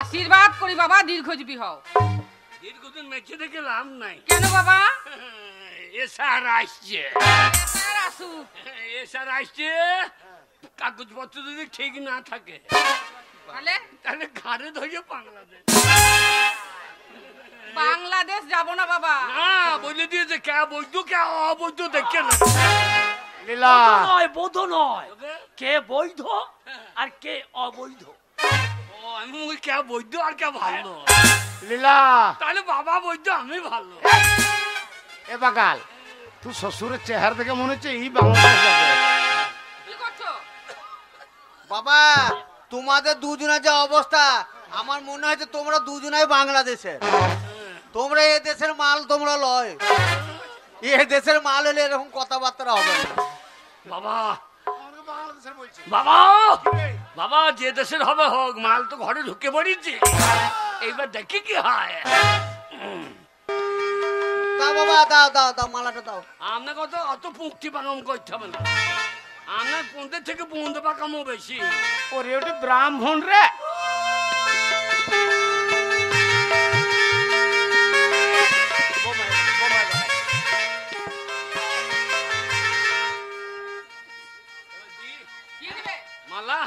আশীর্বাদ করি বাবা, দীর্ঘজীবী হও। দীর্ঘদিন মেখে দেখে লাভ নাই। কেন বাবা? এসার আসছে, আসুক। এসার আসছে। কাগজপত্র যদি ঠিক না থাকে তাহলে ঘাড়ে ধরে বাংলাদেশ। বাংলাদেশ যাব না বাবা। না, বলে দিয়েছে কে বৈধ কে অবৈধ দেখে না। লীলা নয়, বৈধ নয়, কে বৈধ আর কে অবৈধ। আমি কে বৈধ আর কে ভালো। লীলা তাহলে বাবা বৈধ, আমি ভালো। এ বাগাল, তুই শ্বশুরের চেহারা দেখে মনে হচ্ছে এই বাংলাদেশ যাবে। কি করছো বাবা? তোমাদের দুজনের যে অবস্থা, আমার মনে হয় যে তোমরা দুজনাই বাংলাদেশে। তোমরা এ দেশের মাল, তোমরা লয়। এ দেশের মাল হলে এরকম কথাবার্তা হবে না। বাবা বাংলাদেশের বলছি। বাবা বাবা, যে দেশের হবে হোক, মাল তো ঘরে ঢুকে পড়েছি। এইবার দেখি কি হয়। দাও বাবা, দাও দাও দাও, মালাটা দাও। আপনাকে অত পুঁকটি পাকাম করতে হবে না। আপনার পন্থের থেকে বন্ধ পাকামও বেশি। ওরে ওটা ব্রাহ্মণ রে। মালা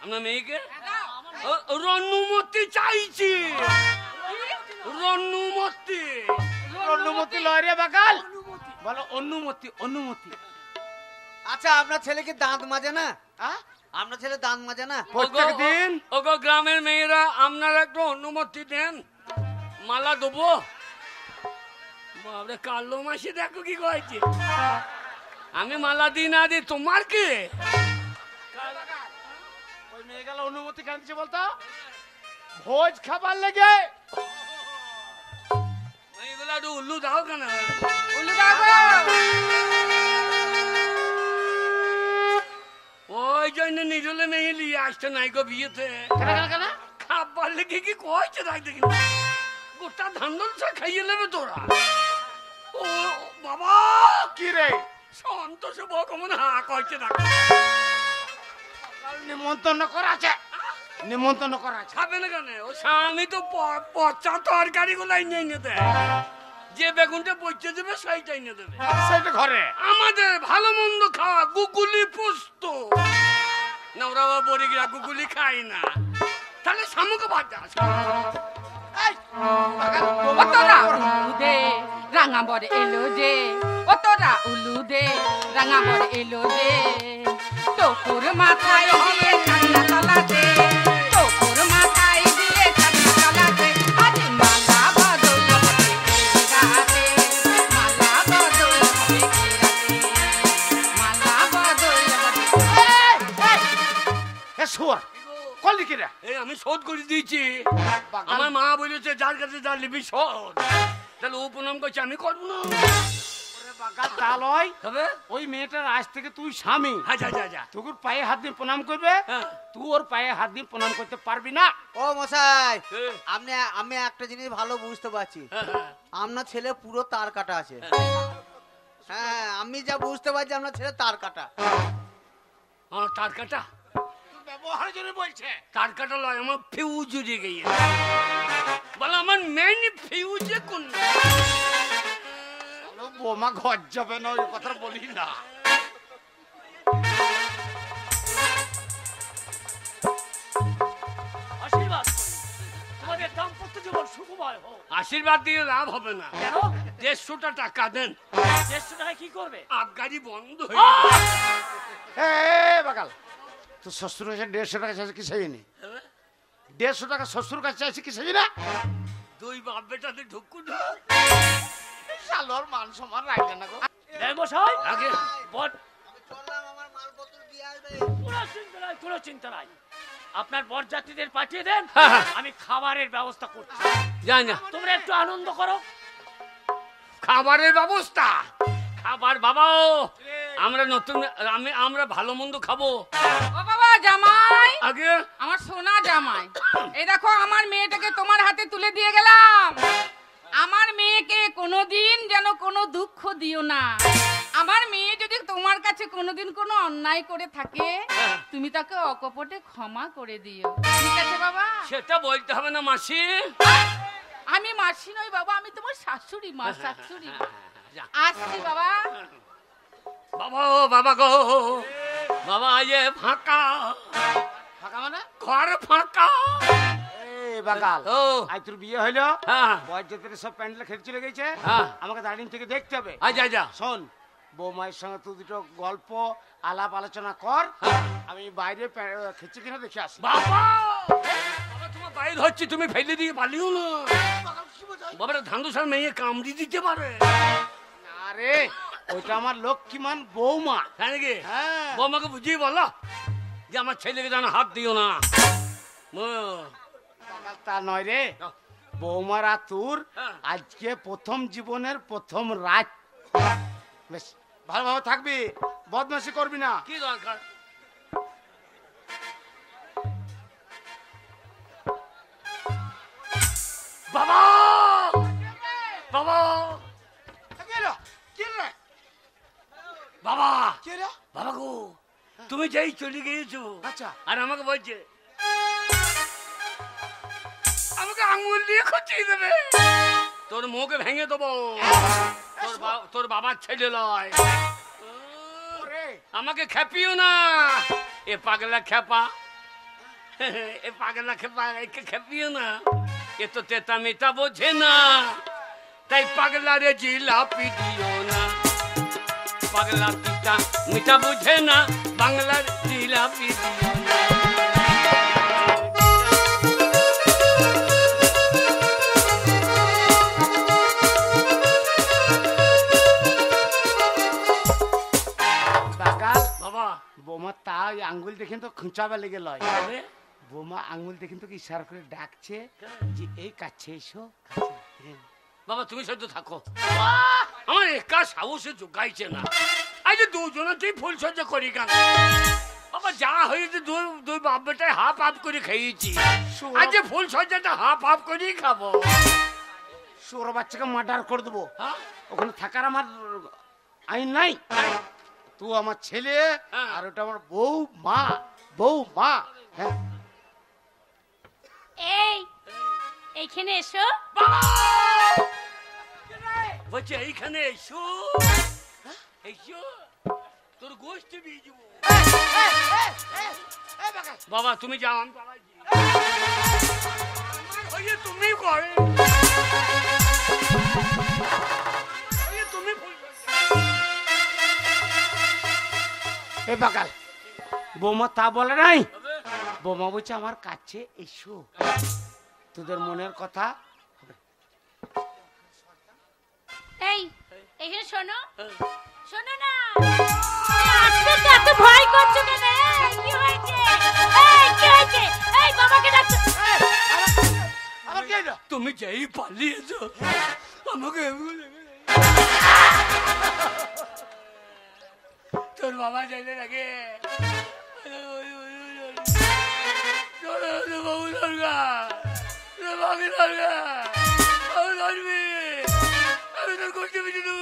আপনার মেয়েকে রন্নুমতি চাইছি। রন্নুমতি। অনুমতি লয় রে বাগাল, বলো অনুমতি। অনুমতি। আচ্ছা, আপনার ছেলে কি দাঁত মাজে না? আপনার ছেলে দাঁত মাজে না? প্রত্যেক দিন ওগো গ্রামের মেয়েরা, আপনারা একটু অনুমতি দেন, মালা দেবো। বাবরে কালো মাসি দেখো কি কয়েছে। আমি মালা দিই না দিই তোমার কি? ওই মেয়ে গেল অনুমতি কেন দিচ্ছে বলতো? ভোজ খাবার লেগে। এইগুলা একটু উল্লু দাও কেন? উল্লু দাও গো। ওই জন্য নিজলে মেয়ে নিয়ে আসতে নাই গো বিয়েতে। খাবার লেগে কি কয়েছে দেখ দেখি। গোটা ধান খাইয়ে নেবে তোরা। ও বাবা, কি রে? সন্তোষ ভগবান হা কয়েছে দেখ। নিমন্ত্রণ করা আছে, নিমন্ত্রণ করা আছে। খাবে না কেন? ও স্বামী তো পচা তরকারি গুলাই নিয়ে এনে দেয়। যে বেগুনটা পচে দেবে সেইটাই এনে দেবে। সেটা ঘরে আমাদের ভালো মন্দ খাওয়া, গুগুলি পোস্ত না, ওরা বড়িগিরা গুগুলি খাই না। তাহলে শামুক ভাজা। ও তোরা উলু দে, রাঙা বর এলো যে। ও তোরা উলু দে, রাঙা বর এলো যে। তোর মাথায় দিয়ে ছান্না তলাতে, তোর মাথায় দিয়ে ছান্না তলাতে। আজ মালা বদল হবে এই রাতে, মালা বদল হবে এই রাতে, মালা বদল হবে। এ শুয়ার কলি কি রে? এই আমি শোধ করে দিয়েছি। আমার মা বলেছে যার কাছে যা লিবি শোধ। তাহলে ও প্রণাম করছে, আমি করবো না। বাগাল তা লয়। তবে ওই মেয়েটার আজ থেকে তুই স্বামী। হ্যাঁ, যা যা যা। তোর পায়ে হাত দিয়ে প্রণাম করবে, হ্যাঁ। তুই ওর পায়ে হাত দিয়ে প্রণাম করতে পারবি না। ও মশাই, হ্যাঁ। আমি একটা জিনিস ভালো বুঝতে পারছি। হ্যাঁ, হ্যাঁ। আপনার ছেলে পুরো তার কাটা আছে। হ্যাঁ, আমি যা বুঝতে পারছি আপনার ছেলে তার কাটা। আমার তার কাটা? ব্যবহারের জন্য বলছে। তার কাটা লয়, আমার ফিউজ উড়ে গিয়ে বলো। আমার মেন ফিউজে কোন? বোমা ঘর যাবে না, ওই কথা বলি না। আশীর্বাদ করি তোমাদের দাম্পত্য জীবন সুখময় হোক। আশীর্বাদ দিয়ে লাভ হবে না। কেন? 150 টাকা দেন। 150 টাকায় কি করবে? আবগারি বন্ধ হয়ে যাবে। এ বাগাল, তোর শ্বশুর কাছে 150 টাকা চাইছে কি সেই নি? 150 টাকা শ্বশুর কাছে চাইছে কি সেই না? দুই বাপ বেটাতে ঢুকু শালোর মান সম্মান রাখলে না গো। এই মশাই, আগে বট আমি চললাম, আমার মালপত্র দিয়ে আসবে। কোনো চিন্তা নাই, কোনো চিন্তা নাই। আপনার বরযাত্রীদের পাঠিয়ে দেন, আমি খাবারের ব্যবস্থা করছি। যাই না। তোমরা একটু আনন্দ করো। খাবারের ব্যবস্থা? খাবার বাবাও আমরা নতুন, আমরা ভালো মন্দ খাবো। ও বাবা জামাই, আগে আমার সোনা জামাই, এই দেখো আমার মেয়েটাকে তোমার হাতে তুলে দিয়ে গেলাম। আমার মেয়েকে কোনোদিন যেন কোনো দুঃখ দিও না। আমার মেয়ে যদি তোমার কাছে কোনোদিন কোনো অন্যায় করে থাকে তুমি তাকে অকপটে ক্ষমা করে দিও, ঠিক আছে বাবা? সেটা বলতে হবে না মাসি। আমি মাসি নই বাবা, আমি তোমার শাশুড়ি মা, শাশুড়ি। আসছি বাবা। বাবা ও বাবা গো, বাবা এ ফাঁকা ফাঁকা মানে? ঘর ফাঁকা। এ বাগাল, ও আজ তোর বিয়ে হইলো, হ্যাঁ বয়জাতের সব প্যান্ডেল খেতে চলে গেছে, হ্যাঁ। আমাকে দাঁড়িয়ে থেকে দেখতে হবে। আচ্ছা আচ্ছা শোন, বৌমায়ের সঙ্গে তুই দুটো গল্প আলাপ আলোচনা কর, আমি বাইরে খেতে কিনা দেখে আসি। বাবা বাবা তোমার বাইর হচ্ছে, তুমি ফেলে দিয়ে পালিও না। বাবারা ধান্দুসার মেয়ে কামড়ি দিতে পারে। আরে ওইটা আমার লক্ষ্মীমান বৌমা। তাই নাকি? হ্যাঁ। বৌমাকে বুঝিয়ে বলো যে আমার ছেলেকে যেন হাত দিও না। বাগাল, তা নয় রে, বৌমার আর তোর হ্যাঁ। আজকে প্রথম জীবনের প্রথম রাত। বেশ ভালোভাবে থাকবি, বদমাশি করবি না। কি দরকার? বাবা বাবা বাবা বাবা গো, তুমি যেই চলে গিয়েছো, আচ্ছা। আর আমাকে বলছে আমাকে আঙুল দিয়ে খচিয়ে দেবে, তোর মুখে ভেঙে দেবো, তোর বাবার ছেলে লয়। আমাকে খেপিও না, এ পাগলা খেপা, এ পাগলা খেপা, একে খেপিও না, এ তো তেতা মেতা বোঝে না, তাই পাগলা রে জিলাপি দিও না। পাগলা পিতা মিঠা বুঝে না, বাংলার জিলাপি দিও না। বাগাল, বাবা বৌমা তা ওই আঙ্গুল দেখেন তো খুঁচাবে লেগে লয়। তবে বৌমা আঙ্গুল দেখেন তো ইশারা করে ডাকছে যে এই কাছে এসো। বাবা তুমি সহ্য থাকো, আমার একা সাহসে জোগাইছে না। আজ দুজনেতেই ফুল সহ্য করি কেন? বাবা যা হয়েছে দুই বাপ বেটায় হাফ হাফ করে খেয়েছি, আজ ফুল সজ্জাটা হাফ হাফ করেই খাবো। সোর বাচ্চাকে মার্ডার করে দেবো, হ্যাঁ? ওখানে থাকার আমার আইন নাই। তুই আমার ছেলে হ্যাঁ। আর ওটা আমার বউ মা, বউ মা। হ্যাঁ এই এইখানে এসো। বলছে এইখানে এসো, এসো তোর গোষ্ঠী দিয়ে যাবো। বাবা তুমি যাও, আমি পালাইছি। আমার হয়ে তুমি করে, তুমি ফুল এ বাকাল, বৌমা তা বলে নাই, বৌমা বলছে আমার কাছে এসো, তোদের মনের কথা। এই এইখানে শোনো, শোনো না। আজকে তো এত ভয় করছো কেন? এই কি হয়েছে? এই কি হয়েছে? এই বাবাকে ডাকছো। আমার কি হলো? তুমি যেই পালিয়েছো আমাকে তোর বাবা চাইলে রাখে বাবু দরকার, বাবু দরকার, বাবু ধরবি, আমি তোর করতে পেরেছি তো।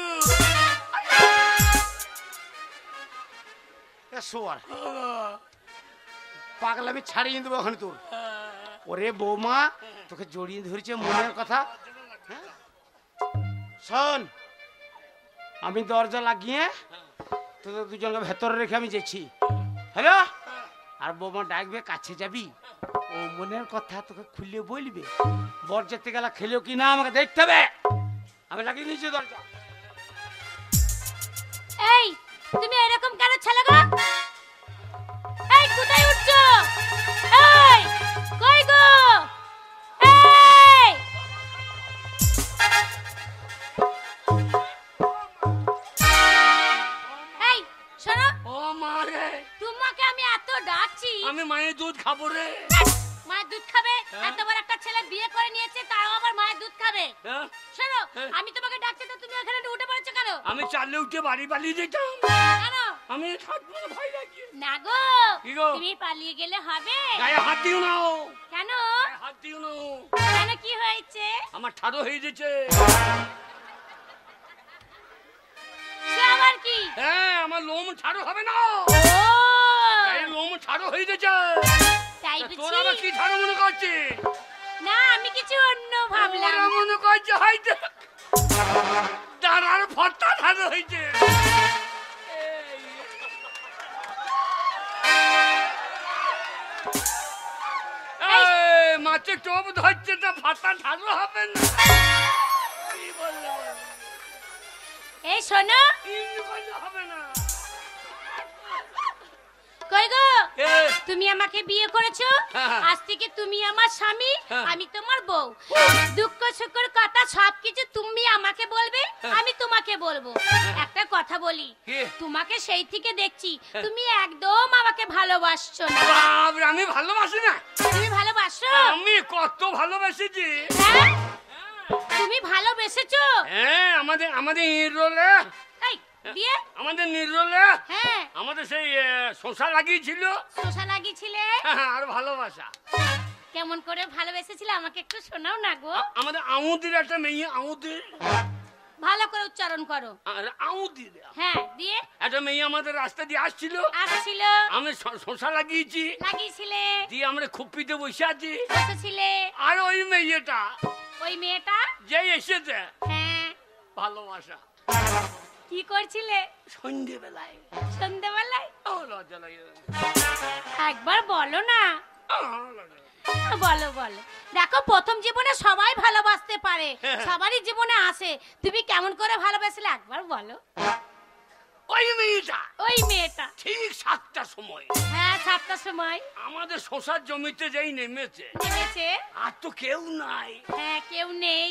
এ শোয়ার পাগলা, আমি ছাড়িয়ে দেবো ওখানে তোর। ওরে বৌমা তোকে জড়িয়ে ধরেছে মনের কথা। হ্যাঁ? শোন, আমি দরজা লাগিয়ে তোদের দুজনকে ভেতরে রেখে আমি যাচ্ছি। হ্যালো, আর বৌমা ডাকবে কাছে যাবি, ও মনের কথা তোকে খুলে বলবে। বর যেতে গেলা খেলেও কি না আমাকে দেখতে হবে। আমি লাগিয়ে নিয়েছি দরজা। এই তুমি এরকম কেন ছেলে গো? এই কোথায় উঠছো? এই কই গো? এই এই শোনো, ও মা রে, তোমাকে আমি এত ডাকছি। আমি মায়ের দুধ খাবো রে। মায়ের দুধ খাবে? এত বড় একটা ছেলে বিয়ে করে নিয়েছে, তাও আবার মায়ের দুধ খাবে? হ্যাঁ? শোনো, আমি তোমাকে ডাকছি তো তুমি এখানে উঠে পড়েছো কেন? আমি চাললে উঠে বাড়ি পালিয়ে যেতাম, কেন? আমি থাকবো না, ভয় লাগছে। না গো, কি গো? তুমি পালিয়ে গেলে হবে। গায়ে হাত দিও না, কেন? গায়ে হাত দিও না, কেন কি হয়েছে? আমার ঠাড়ো হয়ে গেছে। সে আবার কি? হ্যাঁ আমার লোম ছাড়ো হবে না, ও এই লোম ছাড়ো হয়ে গেছে। তাই তোর বুঝি? আবার কি ছাড়ো মনে করছিস? না আমি কিছু অন্য ভাবলাম। ওরা মনে করছে হয়তো দাঁড়ার ফটটা ছাড়ো হয়েছে। মাছে টোপ ধরছে তা ফাটা ছাড়ো হবে না। কি বললে বল? এই শোনো, এমনি করলে হবে না। কই গো এ, তুমি আমাকে বিয়ে করেছো, হ্যাঁ। আজ থেকে তুমি আমার স্বামী, হ্যাঁ। আমি তোমার বউ। দুঃখ সুখের কথা সবকিছু তুমি আমাকে বলবে, আমি তোমাকে বলবো। একটা কথা বলি, কি? তোমাকে সেই থেকে দেখছি তুমি একদম আমাকে ভালোবাসছো না। বাবরে, আমি ভালোবাসি না? তুমি ভালোবাসো? আমি কত ভালোবাসিছি। হ্যাঁ তুমি ভালোবেসেছো? হ্যাঁ আমাদের নিরোলে, এই দিয়ে আমাদের নিরোলে হ্যাঁ আমাদের সেই শশা লাগিয়েছিল। শোষা লাগিয়েছিলে? আর ভালোবাসা কেমন করে ভালোবেসেছিলে আমাকে একটু শোনাও না গো। আমাদের আউদির একটা মেয়ে, আউদির ভালো করে উচ্চারণ করো। আউদির হ্যাঁ দিয়ে একটা মেয়ে আমাদের রাস্তা দিয়ে আসছিল, আসছিল, আমি শশা লাগিয়েছি, লাগিয়েছিলে, দিয়ে আমরা খুপিতে বসে আছি। বসেছিলে। আর ওই মেয়েটা ওই মেয়েটা যে এসেছে, হ্যাঁ ভালোবাসা কি করছিলে সন্ধ্যেবেলায়। সন্ধ্যাবেলায়? ও লজ্জা লাগে। একবার বলো না। লজ্জা লাগে। বলো বলো। দেখো প্রথম জীবনে সবাই ভালোবাসতে পারে, সবারই জীবনে আসে। তুমি কেমন করে ভালোবাসলে একবার বলো। ওই মেয়েটা ওই মেয়েটা ঠিক 7টার সময় হ্যাঁ 7টার সময় আমাদের শশার জমিতে যেই নেমেছে, নেমেছে। আর তো কেউ নাই। হ্যাঁ কেউ নেই,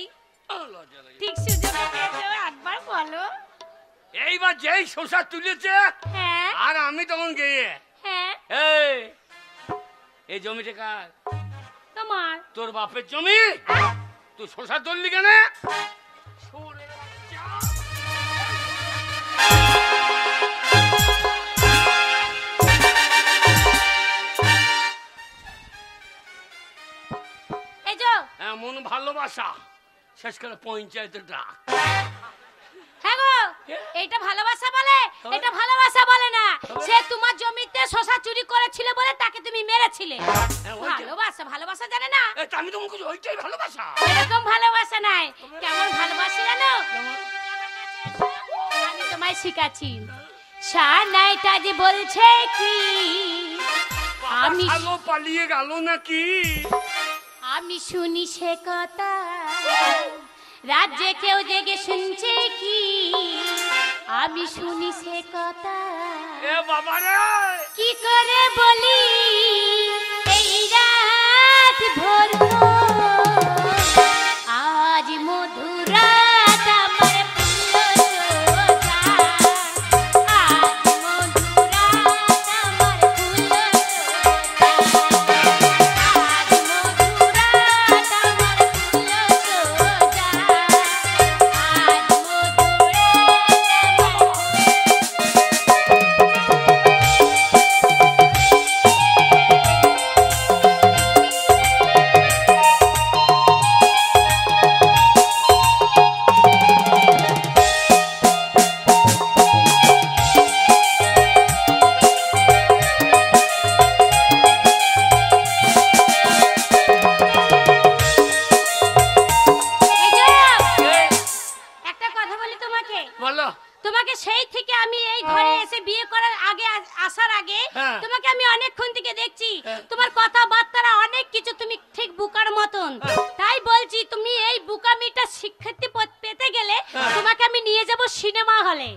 লজ্জা লাগে। ঠিক সুযোগ পেয়েছো, একবার বলো। এইবার যেই শশা তুলেছে হ্যাঁ আর আমি তখন গিয়ে, হ্যাঁ এই জমিটা কার? তোমার। তোর বাপের জমি। তুই শশা তুললি কেন? সরে যা। এই যে এমন ভালোবাসা শেষ করে পঞ্চায়েতের ডাক। হ্যাঁ গো এইটা ভালোবাসা বলে? এটা ভালোবাসা বলে না। সে তোমার জমিতে শশা চুরি করেছিল বলে তাকে তুমি মেরেছিলে। ভালোবাসা ভালোবাসা জানে না? আমি তো মুখে ওইটাই ভালোবাসা। এরকম ভালোবাসা নাই। কেমন ভালোবাসা জানো? আমি তোমায় শিখাচ্ছি। সানাইটা যে বলছে কি আমি ভালো পালিয়ে গেল নাকি? আমি শুনি সে কথা, রাজ্যে কেউ জেগে শুনছে কি আমি শুনি সে কথা। এ বাবা রে, কি করে বলি এই রাত ভোর আজ মধুরাত আমার ফুল সোজা, আজ মধুরাত আমার ফুল সোজা, আজ মধুরাত আমার ফুল সোজা, আজ একটা কথা বলি তোমাকে। বলো। তোমাকে সেই থেকে আমি এই ঘরে এসে বিয়ে করার আগে আসার আগে হ্যাঁ। তোমাকে আমি অনেকক্ষণ থেকে দেখছি। তোমার কথাবার্তা অনেক কিছু, তুমি ঠিক বুকার মতন। তাই বলছি তুমি এই বুকামিটা শিক্ষার্থী পেতে গেলে তোমাকে আমি নিয়ে যাব সিনেমা হলে।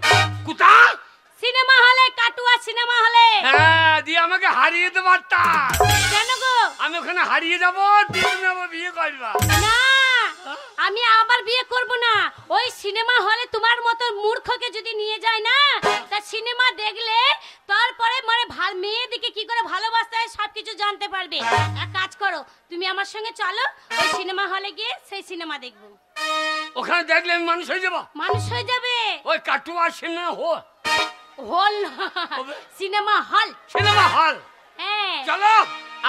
কুতা? সিনেমা হলে, কাটুয়া সিনেমা হলে। হ্যাঁ, দিয়ে আমাকে হারিয়ে দে বার্তা। কেন গো? আমি ওখানে হারিয়ে যাবো, দিয়ে তুমি আমার বিয়ে করবা। না আমি আবার বিয়ে করব না। ওই সিনেমা হলে তোমার মতো মূর্খকে যদি নিয়ে যায় না, তা সিনেমা দেখলে তারপরে মানে মেয়েদিকে কি করে ভালোবাসতে হয় সবকিছু জানতে পারবে। এক কাজ করো, তুমি আমার সঙ্গে চলো, ওই সিনেমা হলে গিয়ে সেই সিনেমা দেখবো। ওখানে দেখলে আমি মানুষ হয়ে যাবো। মানুষ হয়ে যাবে। ওই Katwa cinema hall cinema hall. Cinema hall. হ্যাঁ চলো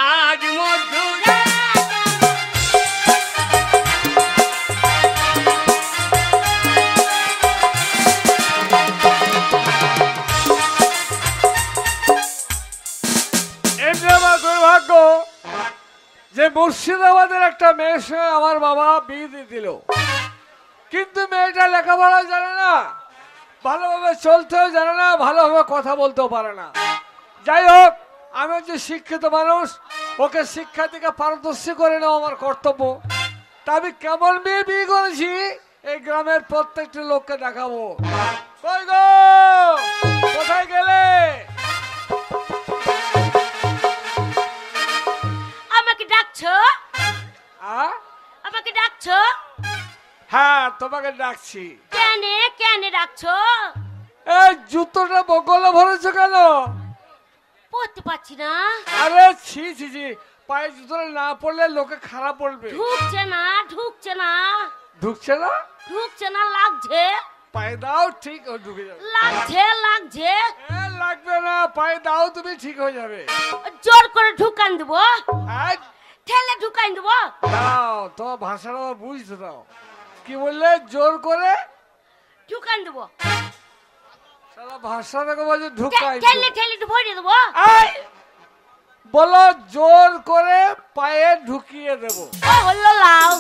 আজ মধুরা। একটা মেয়ের সঙ্গে আমার বাবা বিয়ে দিয়ে দিল, কিন্তু মেয়েটা লেখাপড়া জানে না, ভালোভাবে চলতেও জানে না, ভালোভাবে কথা বলতেও পারে না। যাই হোক, আমি যে শিক্ষিত মানুষ, ওকে শিক্ষা থেকে পারদর্শী করে নেওয়া আমার কর্তব্য। তা আমি কেমন মেয়ে বিয়ে করেছি এই গ্রামের প্রত্যেকটা লোককে দেখাবো। কই গো, কোথায় গেলে? আমাকে ডাকছো? আমাকে ডাকছো? হ্যাঁ, তোমাকে ডাকছি। কেনে কেনে ডাকছো? এই জুতোটা বগলে ভরেছো কেন? পড়তে পারছি না। আরে ছি ছি ছি, পায়ে জুতোটা না পড়লে লোকে খারাপ বলবে। ঢুকছে না, ঢুকছে না, ঢুকছে না? ঢুকছে না, লাগছে। পায়ে দাও, ঠিক ও ঢুকে যাবে। লাগছে, লাগছে। লাগবে না, পায়ে দাও, তুমি ঠিক হয়ে যাবে। জোর করে ঢুকান দেবো, আজ ঠেলে ঢুকান দেবো। দাও, তোমার ভাষাটা বুঝতে দাও। কি বললে? জোর করে ঢুকান দেবো। সারা ভাষাটাকে বলছে ঢুকাই। ঠেলে ঠেলে ভরে দেবো। বলো জোর করে পায়ে ঢুকিয়ে দেবো। ওই হলো লাও।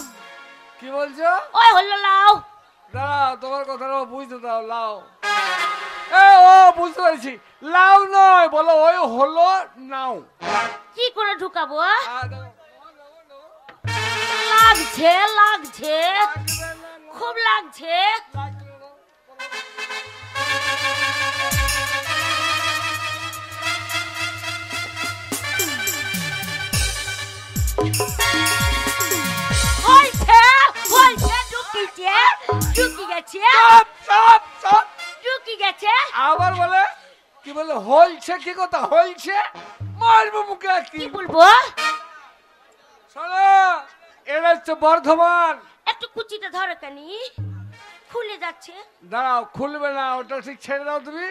কি বলছো? ওই হলো লাও। দাঁড়াও, তোমার কথাটা বুঝতে দাও। লাও, ও বুঝতে পারছি। লাও নয়, বলো ওই হলো নাও। কি করে ঢুকাবো? লাগছে, লাগছে, খুব লাগছে। হয়েছে, হয়েছে, ঢুকিছে, ঢুকি গেছে, ঢুকি গেছে। আবার বলে কি বলে? হলছে? কি কথা হলছে? মারবো মুখে। কি বলবো? শোনো, এটা হচ্ছে বর্ধমান। একটু কুচিটা ধরো কেনি, খুলে যাচ্ছে। দাঁড়াও, খুলবে না, ওটা ঠিক ছেড়ে দাও। তুমি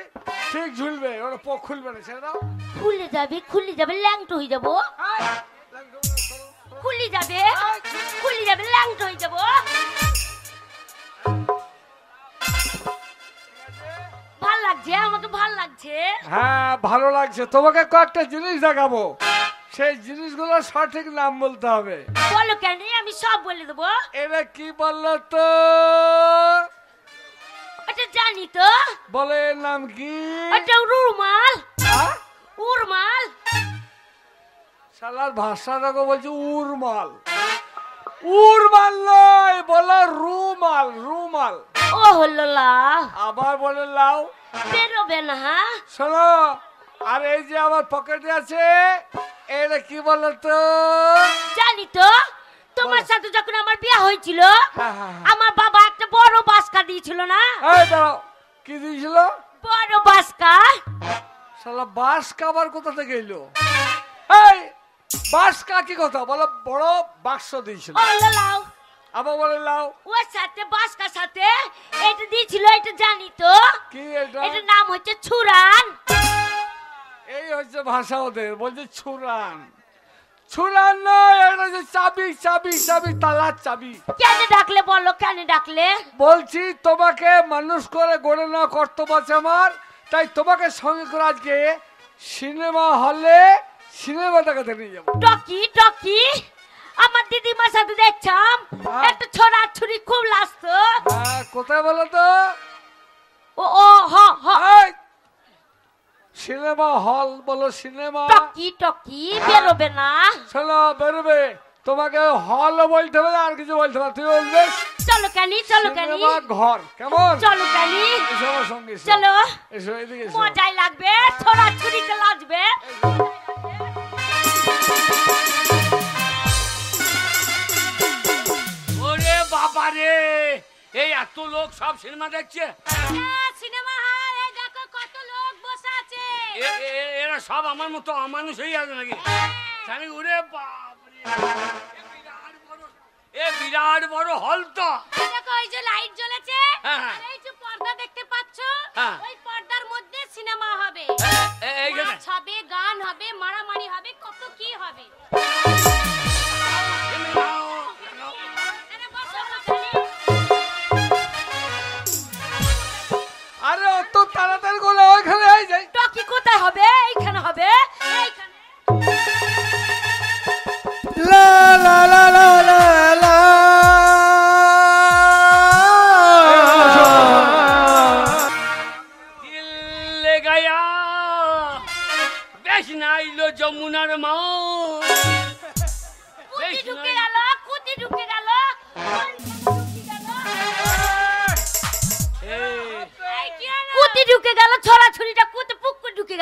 ঠিক ঝুলবে, ওটা খুলবে না, ছেড়ে দাও। খুলে যাবে, খুলে যাবে, ল্যাংটো হয়ে যাবো। খুলে যাবে, খুলে যাবে, ল্যাংটো হয়ে যাবো। ভাল লাগছে, আমাকে ভাল লাগছে। হ্যাঁ, ভালো লাগছে। তোমাকে কয়েকটা জিনিস দেখাবো, সেই জিনিসগুলো সঠিক নাম বলতে হবে। বলো কেন, আমি সব বলে দেবো। এটা কি বললো তো? এটা জানি তো। বলে এর নাম কি? এটা রুমাল। উরমাল। শালার ভাষাটাকে বলছে উরমাল। উরমাল নয়, বলো রুমাল। রুমাল। ও হলো লাও। আবার বলে লাও। বেরোবে না। হ্যাঁ, শোনো, আর এই যে আমার পকেটে আছে, এটা কি বলো তো? জানি তো। তোমার সাথে যখন আমার বিয়ে হয়েছিল, হ্যাঁ, হ্যাঁ, হ্যাঁ। আমার বাবা একটা বড় বাস্কা দিয়েছিল না? এই দাঁড়াও, কি দিয়েছিল? বড় বাস্কা। শালা বাস্কা আবার কোথা থেকে এলো? এই বাস্কা কি কথা? বলো বড় বাক্স দিয়েছিল। ও হলো লাও। আবার বলে লাও। ওর সাথে বাস্কার সাথে এটা দিয়েছিল, এটা জানি তো। কি এটা? এটার নাম হচ্ছে ছুরান। এই হচ্ছে ভাষা ওদের, বলছে ছুরান। ছুরান নয়, এটা হচ্ছে চাবি। চাবি, চাবি, তালার চাবি। কেন ডাকলে বলো, কেন ডাকলে? বলছি তোমাকে মানুষ করে গড়ে নেওয়া কর্তব্য আছে আমার, তাই তোমাকে সঙ্গে করে আজকে সিনেমা হলে সিনেমা দেখাতে নিয়ে যাবো। টকি টকি, আমার দিদিমার সাথে দেখছাম একটা ছোড়া ছুরি খুব লাগতো। হ্যাঁ, কোথায় বলো তো? ও ও হ হ। এই, সিনেমা হল বলো, সিনেমা। টকি টকি, বেরোবে না। শোনো, বেরোবে। তোমাকে হল বলতে হবে না, আর কিছু বলতে হবে। তুই বলবে চলো কেনি, চলো কেনি, সিনেমা ঘর। কেমন? চলো কেনি, এসো আমার সঙ্গে, এসো। চলো। এসো, এদিকে এসো। মজাই লাগবে, ছোড়া ছুরিতে লাগবে। ওরে বাবা রে, এই এত লোক সব সিনেমা দেখছে। সিনেমা হল, এই দেখো কত লোক বসে আছে। এরা সব আমার মতো অমানুষ হয়ে আছে নাকি? জানি, ওরে বাপরে, বিরাট বড় হল তো। দেখো এই যে লাইট জ্বলেছে, হ্যাঁ। আর এই যে পর্দা দেখতে পাচ্ছো, হ্যাঁ। ওই পর্দার মধ্যে সিনেমা হবে। এইখানে নাচ হবে, গান হবে, মারামারি হবে, কত কি হবে। আরে বসো বসো। আরে অত তাড়াতাড়ি করে ওইখানে যাই। টকি কোথায় হবে? এইখানে হবে, এইখানে। লা লা লা লা লা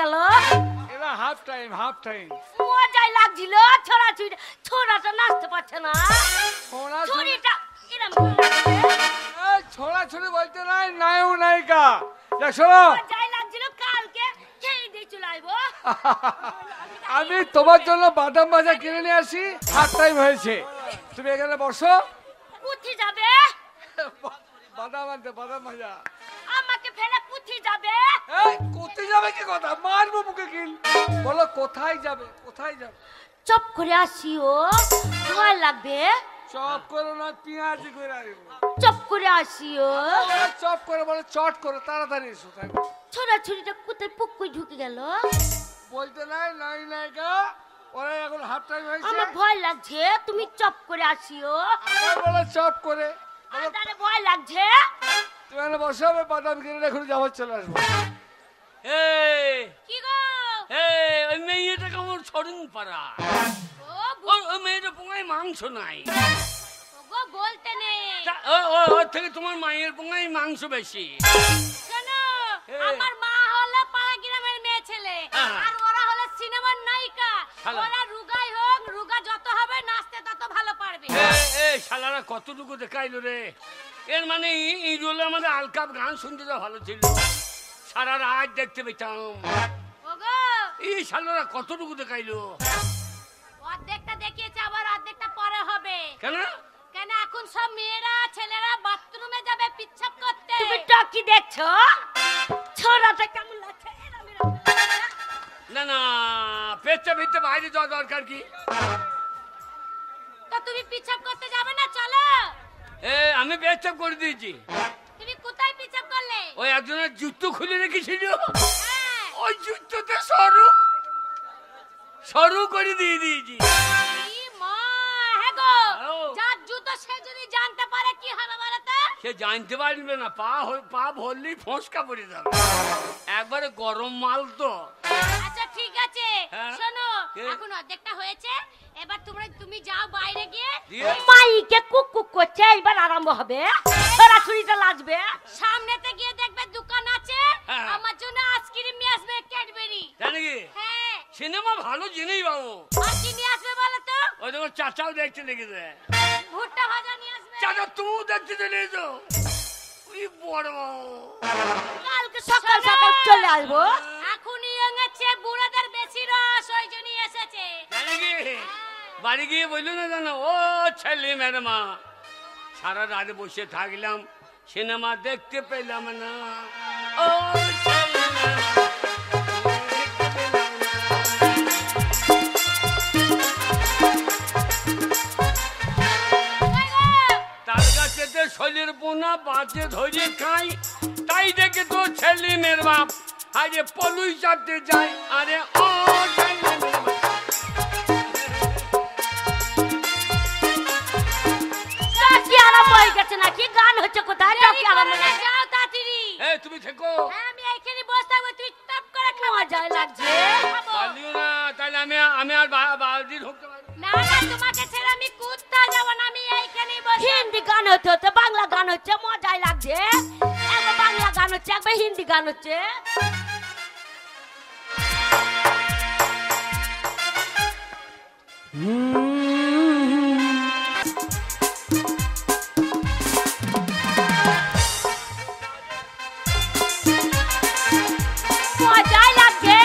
গেল? এটা হাফ টাইম, হাফ টাইম। মজাই লাগছিল, ছোড়াছুড়ি, ছোড়াটা নাচতে পারছে না। ছুরিটা এরকম ছোড়াছুড়ি বলতে নাই, নায়ক নায়িকা। দেখ শোনো, মজাই লাগছিল, কালকে খেয়ে দিয়ে চলে আইবো। আমি তোমার জন্য বাদাম ভাজা কিনে নিয়ে আসি, হাফ টাইম হয়েছে, তুমি এখানে বসো। কোথায় যাবে? বাদাম আনতে, বাদাম ভাজা। আমাকে ফেলে কোথায় যাবে? এই কোথায় যাবে কি কথা, মারবো মুখে কিল। বলো কোথায় যাবে, কোথায় যাবে? চপ করে আসিও, ভয় লাগবে। চপ করো না, পেঁয়াজি করে আসবো। চপ করে আসিও। চপ করে বলে চট করে, তাড়াতাড়ি এসো। তাই ছোড়াছুরিটা কোথায় পুকুই ঢুকে গেল? বলতে নাই, নাই নায়িকা, ওরা এখন হাফ টাইম হয়েছে। আমার ভয় লাগছে, তুমি চপ করে আসিও। আমার বলে চপ করে, আরে ভয় লাগছে। তুমি এখানে বসো, আমি বাদাম কিনে এখন যাবো, চলে আসবো। কি গো? ওই মেয়েটা কেমন সরুন পাড়া, ও ওই মেয়েটা পোঙায় মাংস নাই। গো বলতে নেই। ওর থেকে তোমার মায়ের পোঙায় মাংস বেশি। শোনো, আমার মা হলো পাড়া গ্রামের মেয়ে ছেলে, আর ওরা হলো সিনেমার নায়িকা। ওরা রুগাই হোক, রুগা যত হবে নাচতে তত ভালো পারবে। শালারা কতটুকু দেখাইলো রে। এর মানে এই রোলে আমাদের আলকাপ গান শুনতে তো ভালো ছিল, সারা রাত দেখতে পেতাম। ওগো এই শালারা কতটুকু দেখাইলো। অর্ধেকটা দেখিয়েছে, আবার অর্ধেকটা পরে হবে। কেন? কেন এখন সব মেয়েরা ছেলেরা বাথরুমে যাবে পিচ্ছাপ করতে। তুমি টকি দেখছো? ছোড়াটা কেমন লাগছে? না না, পেটটা ভিতরে বাইরে যাওয়া দরকার কি? তো তুমি পিচ্ছাপ করতে যাবে না? চলো। আমি পেটটা করে দিয়েছি। তুমি কোথায় পিচ্ছাপ করলে? ওই একজনের জুতো খুলে রেখেছিল, হ্যাঁ। ওই জুতোতে সরু সরু করে দিয়ে দিয়েছি। ই মা, হ্যাঁ গো, ও। যার জুতো সে যদি জানতে পারে কি হবে বলো তো? সে জানতে পারবে না, পা ভরলেই ফসকা পড়ে যাবে, একবারে গরম মাল তো। আচ্ছা ঠিক আছে, হ্যাঁ। শোনো, কে? এখন অর্ধেকটা হয়েছে, এবার তুমি যাও বাইরে গিয়ে। দিয়ে? মাইকে কুক কুক করছে, এবার আরম্ভ হবে, ছড়াছড়িটা লাগবে। সামনেতে গিয়ে দেখবে দোকান আছে, হ্যাঁ। আমার জন্য আইসক্রিম নিয়ে আসবে, ক্যাডবেরি। জানি কি হ্যাঁ। সিনেমা ভালো জিনিস বাবু। আর কি নিয়ে আসবে বলো তো? ওই দেখো চাচাও দেখতে লেগেছে। ভুট্টা ভাজা নিয়ে আসবে। চাচা তুমিও দেখতে চলে এসো। ওই বড় কালকে সকাল সকাল চলে আসবো। এখনই ইয়ংছে, বুড়াদের বেশি রস, ওই জন্যই এসেছে। জানি কি বাড়ি গিয়ে বললো না জানো, ও ছেলে ম্যাডামা, সারা রাত বসে থাকলাম, সিনেমা দেখতে পেলাম না। ও ছেলে ম্যাডামা, তার কাছে শরীর পোনা বাঁচে ধরে খাই, তাই দেখে তো ছেলে মেয়ের বাপ আরে পলুই চাটতে যায়। আরে ও ছেলে মেয়ের বাপ, কি আরম্ভ হয়ে গেছে নাকি? গান হচ্ছে কোথায়? কি আরম্ভ? যাও তাড়াতাড়ি। তুমি থেকো। আমি এইখানে বসে থাকবো, তুই টপ করে খাওয়া যায় লাগছে। পারলিও না, তাহলে আমি আর বাড়ি ঢুকতে পারবো না না, তোমাকে ছেড়ে আমি কোথাও যাব না, আমি এইখানেই বসে। হিন্দি গান হচ্ছে, হচ্ছে বাংলা গান হচ্ছে, মজাই লাগছে। একবার বাংলা গান হচ্ছে, একবার হিন্দি গান হচ্ছে। মজাই লাগছে,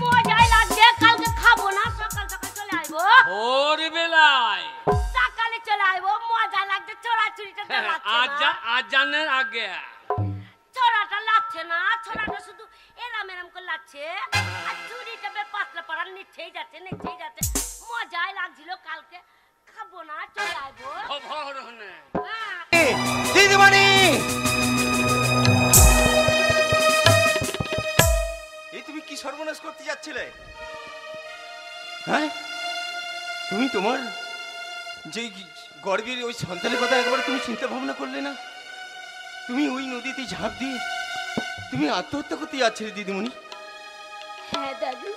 মজাই লাগছে। কালকে খাবো না, সকাল সকাল চলে আসবো। ভোর বেলায়। সকালে চলে আসবো, মজা লাগছে। ছোড়াছুরিটা তো লাগছে না। আজ জানার আগে ছোড়াটা লাগছে না, ছোড়াটা শুধু এরাম এরাম করে লাগছে, আর চুরিটা বে পাতলা পাড়া নিচেই যাচ্ছে, নিচেই যাচ্ছে। মজাই লাগছিল, কালকে খাবো না, চলে আসবো। ভোর হনে হ্যাঁ। দিদিমণি, এই তুমি কি সর্বনাশ করতে যাচ্ছিলে? হ্যাঁ, তুমি তোমার যে গর্বের ওই সন্তানের কথা একবার তুমি চিন্তা ভাবনা করলে না? তুমি ওই নদীতে ঝাঁপ দিয়ে তুমি আত্মহত্যা করতে যাচ্ছিলে দিদিমণি। হ্যাঁ দাদু,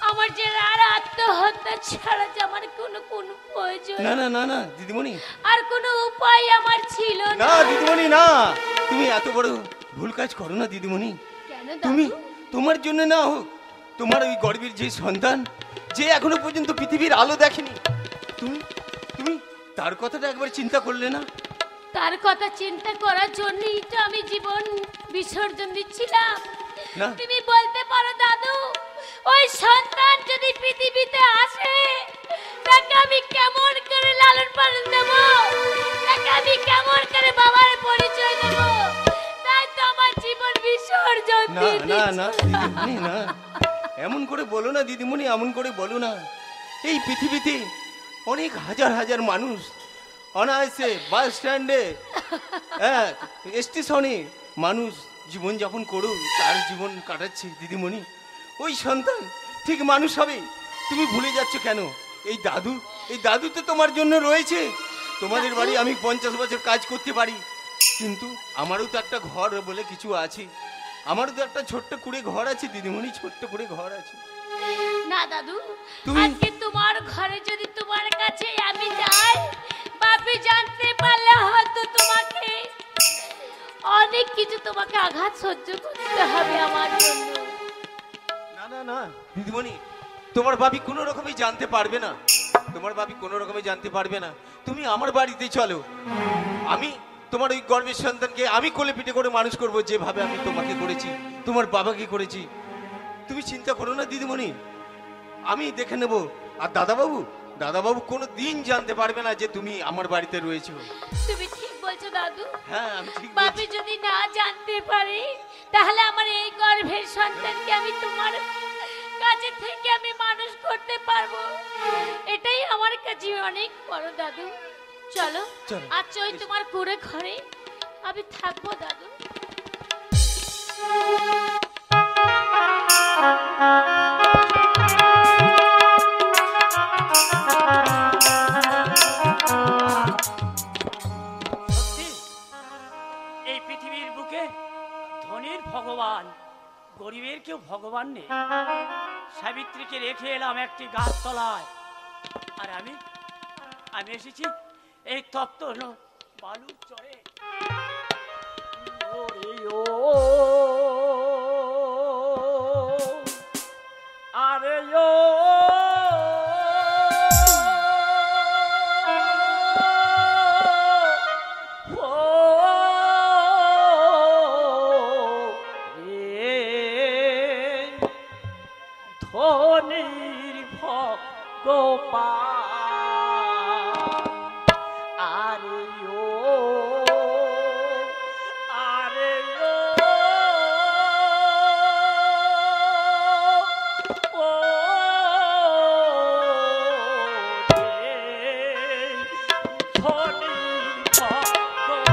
আমার যে আর আত্মহত্যা ছাড়া যে আমার কোনো প্রয়োজন না না না না দিদিমণি, আর কোনো উপায় আমার ছিল না না। দিদিমণি না, তুমি এত বড় ভুল কাজ করো না দিদিমণি। কেন কেন তুমি দাদু? তোমার জন্য না হোক, তোমার ওই গর্বের যে সন্তান, যে এখনো পর্যন্ত পৃথিবীর আলো দেখেনি, তুমি তুমি তার কথাটা একবার চিন্তা করলে না? তার কথা চিন্তা করার জন্যই তো আমি জীবন বিসর্জন দিচ্ছিলাম। না। তুমি বলতে পারো দাদু, ওই সন্তান যদি পৃথিবীতে আসে তাকে আমি কেমন করে লালন পালন দেব, তাকে আমি কেমন করে বাবার পরিচয় দেব? তাই তো আমার জীবন বিসর্জন না দিয়ে না দিচ্ছি। না দিদিমণি, না এমন করে বলো না দিদিমণি, এমন করে বলো না। এই পৃথিবীতে অনেক হাজার হাজার মানুষ অনায়াসে বাস স্ট্যান্ডে, হ্যাঁ, স্টেশনে মানুষ জীবনযাপন করুক, তার জীবন কাটাচ্ছে দিদিমণি। ওই সন্তান ঠিক মানুষ হবে, তুমি ভুলে যাচ্ছ কেন? এই দাদু তো তোমার জন্য রয়েছে। তোমাদের বাড়ি আমি 50 বছর কাজ করতে পারি, কিন্তু আমারও তো একটা ঘর বলে কিছু আছে, আমারও তো একটা ছোট্ট কুড়ে ঘর আছে দিদিমণি, ছোট্ট করে ঘর আছে। না দাদু, তুমি- আজকে তোমার ঘরে যদি তোমার কাছে আমি যাই, বাপি জানতে পারলে হয়তো তোমাকে অনেক কিছু, তোমাকে আঘাত সহ্য করতে হবে আমার জন্য। না না না দিদিমণি, তোমার বাবি কোনো রকমই জানতে পারবে না, তোমার বাবি কোনো রকমই জানতে পারবে না। তুমি আমার বাড়িতে চলো, আমি তোমার ওই গর্বের সন্তানকে আমি কোলে পিঠে করে মানুষ করব, যেভাবে আমি তোমাকে করেছি, তোমার বাবাকে করেছি। তুমি চিন্তা করো না দিদিমণি, আমি দেখে নেব। আর দাদাবাবু কোনো দিন জানতে পারবে না যে তুমি আমার বাড়িতে রয়েছো। তুমি ঠিক বলছো দাদু। হ্যাঁ আমি ঠিক বাপি বলছি। যদি না জানতে পারে, তাহলে আমার এই গর্ভের সন্তানকে আমি তোমার কাছে থেকে আমি মানুষ করতে পারবো, এটাই আমার কাছে অনেক বড় দাদু। চলো চলো। আজ ওই তোমার কুড়ে ঘরে আমি থাকবো দাদু। সত্যি এই পৃথিবীর বুকে ধনীর ভগবান, গরিবের কেউ ভগবান নেই। সাবিত্রীকে রেখে এলাম একটি গাছ তলায়, আর আমি এসেছি এই তপ্ত বালুর চরে। ওরে ও, আরে ও, ধনির ভগবান, আরে ও, আরে ও, ও ধনির ভগবান।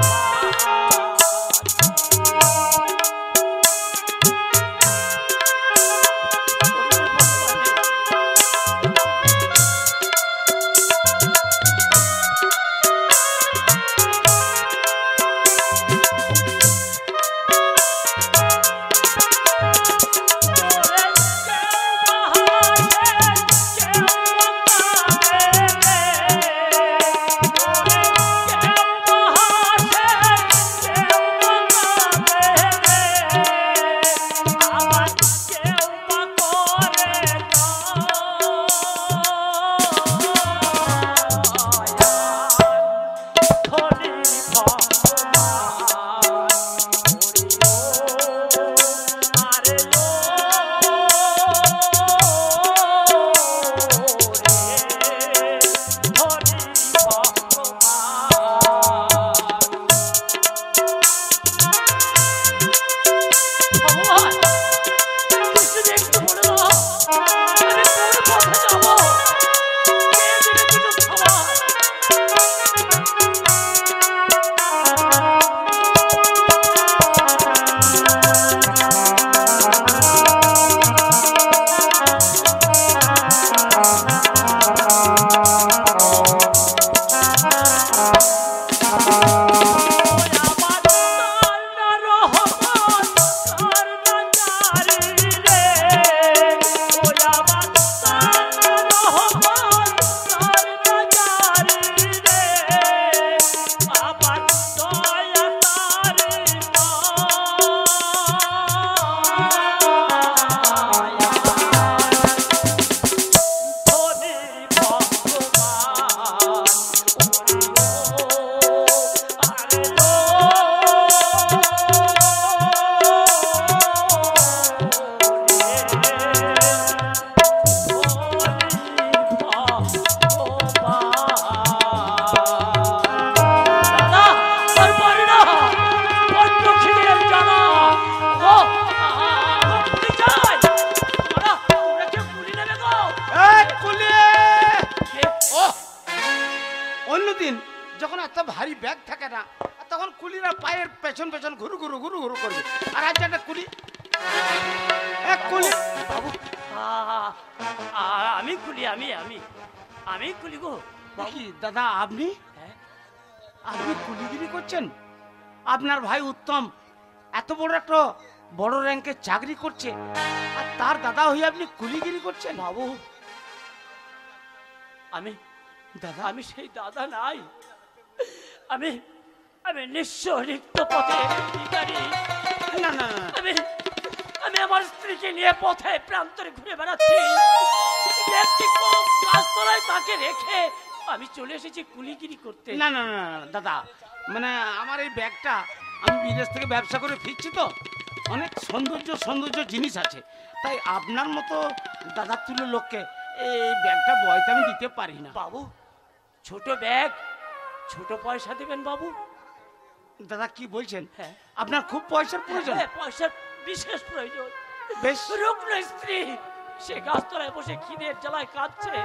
অন্যদিন যখন এত ভারী ব্যাগ থাকে না, তখন কুলিরা পায়ের পেছন পেছন ঘুরু ঘুরু ঘুরু ঘুরু করবে। আর আজ একটা কুলি, এক কুলি। বাবু আমি কুলি, আমি কুলি গো। কি দাদা আপনি হ্যাঁ? আপনি কুলিগিরি করছেন? আপনার ভাই উত্তম এত বড় একটা বড় র্যাঙ্কের চাকরি করছে, আর তার দাদা হয়ে আপনি কুলিগিরি করছেন? বাবু আমি দাদা আমি সেই দাদা নাই, আমি আমি নিঃস্ব রিক্ত পথে ভিখারি। না না না, আমি আমি আমার স্ত্রীকে নিয়ে পথে প্রান্তরে ঘুরে বেড়াচ্ছি, একটি গাছতলায় তাকে রেখে আমি চলে এসেছি কুলিগিরি করতে। না না না না, দাদা মানে আমার এই ব্যাগটা আমি বিদেশ থেকে ব্যবসা করে ফিরছি তো, অনেক সৌন্দর্য জিনিস আছে, তাই আপনার মতো দাদা তুলে লোককে এই ব্যাগটা বয়তে আমি দিতে পারি না। বাবু ছোট ব্যাগ, ছোট পয়সা দেবেন বাবু? দাদা কি বলছেন? হ্যাঁ। আপনার খুব পয়সার প্রয়োজন? হ্যাঁ, পয়সার বিশেষ প্রয়োজন। বেশ। রুগ্ন স্ত্রী সে গাছতলায় বসে খিদের জ্বালায় কাঁদছে।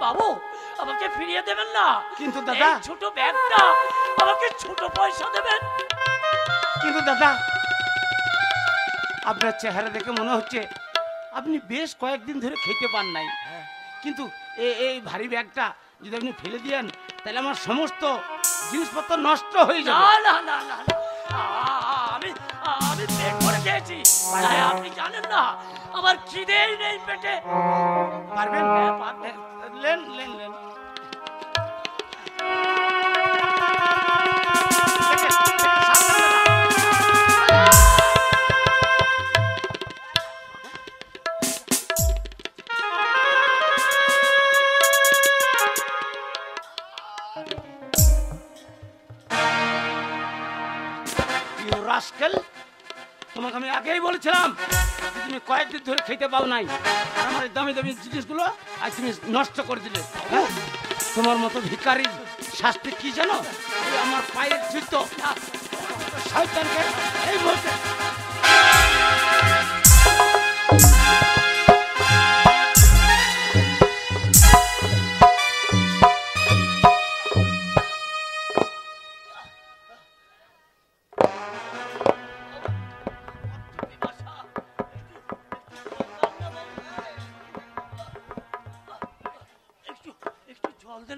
বাবু আমাকে ফিরিয়ে দেবেন না? কিন্তু দাদা, এই ছোট ব্যাগটা আমাকে ছোট পয়সা দেবেন। কিন্তু দাদা আপনার চেহারা দেখে মনে হচ্ছে আপনি বেশ কয়েকদিন ধরে খেতে পান নাই, কিন্তু এই ভারী ব্যাগটা যদি আপনি ফেলে দেন তাহলে আমার সমস্ত জিনিসপত্র নষ্ট হয়ে যাবে। না না না না না, আমি আমি পেট ভরে খেয়েছি, তাই আপনি জানেন না আমার খিদেই নেই পেটে। পারবেন? হ্যাঁ, পারবেন। Lane lane lane. রাস্কেল, তোমাকে আমি আগেই বলেছিলাম তুমি কয়েকদিন ধরে খেতে পাও নাই, আর আমার দামি দামি জিনিসগুলো আজ তুমি নষ্ট করে দিলে। হ্যাঁ? তোমার মতো ভিখারি শাস্তি কি জানো? এই আমার পায়ের জুতো শয়তানকে এই বলতে।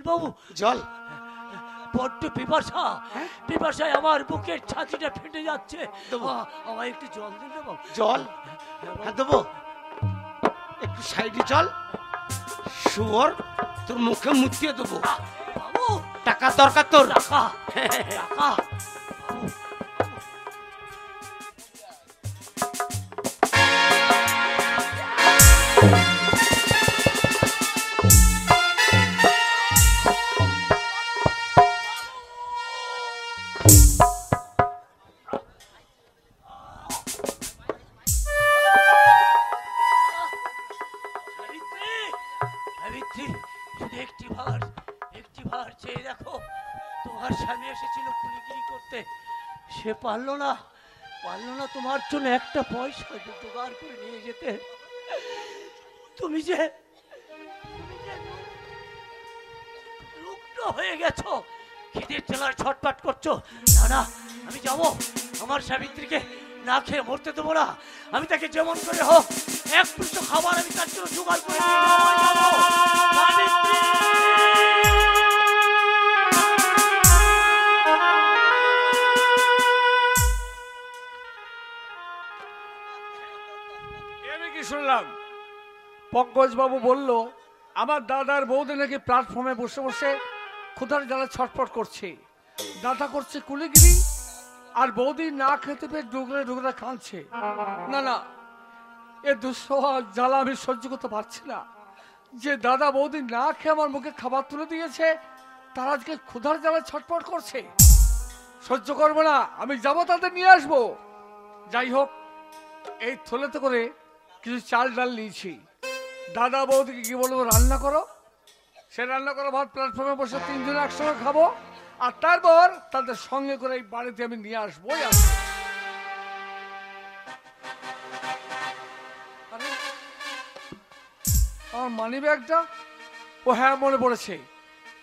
বাবু জল বড্ড পিপাসা, পিপাসায় আমার বুকের ছাতিটা ফেটে যাচ্ছে, আমার একটু জল দিন বাবু। জল? হ্যাঁ দেবো, একটু সাইডে চল, শুয়োর তোর মুখে মুতিয়ে দেবো। বাবু টাকা দরকার তোর? টাকা টাকা সে পারলো না তোমার জন্য একটা পয়সা জোগাড় করে নিয়ে যেতে। তুমি যে রুগ্ন হয়ে গেছো, খিদের জ্বালায় ছটফট করছো। না না, আমি যাবো, আমার সাবিত্রীকে না খেয়ে মরতে দেবো না। আমি তাকে যেমন করে হোক এক পিষ্ট খাবার আমি তার জন্য জোগাড় করে নিয়ে যাবো। সাবিত্রী! শুনলাম পঙ্কজ বাবু বলল আমার দাদার বৌদি নাকি প্ল্যাটফর্মে বসে বসে ক্ষুধার জ্বালা ছটফট করছে, দাদা করছে কুলিগিরি, আর বৌদি না খেতে পেয়ে ডুগরে ডুগরে কাঁদছে। না না, এ দুঃসহ জ্বালা আমি সহ্য করতে পারছি না। যে দাদা বৌদি না খেয়ে আমার মুখে খাবার তুলে দিয়েছে, তারা আজকে ক্ষুধার জ্বালা ছটফট করছে। সহ্য করবো না, আমি যাবো, তাদের নিয়ে আসবো। যাই হোক, এই থলেতে করে কিছু চাল ডাল নিয়েছি, দাদা বৌদিকে কি বলবো রান্না করো, সে রান্না করো ভাত প্ল্যাটফর্মে বসে তিনজনে একসঙ্গে খাবো, আর তারপর তাদের সঙ্গে করে এই বাড়িতে আমি নিয়ে আসবো। আমার মানি ব্যাগটা, ও হ্যাঁ মনে পড়েছে,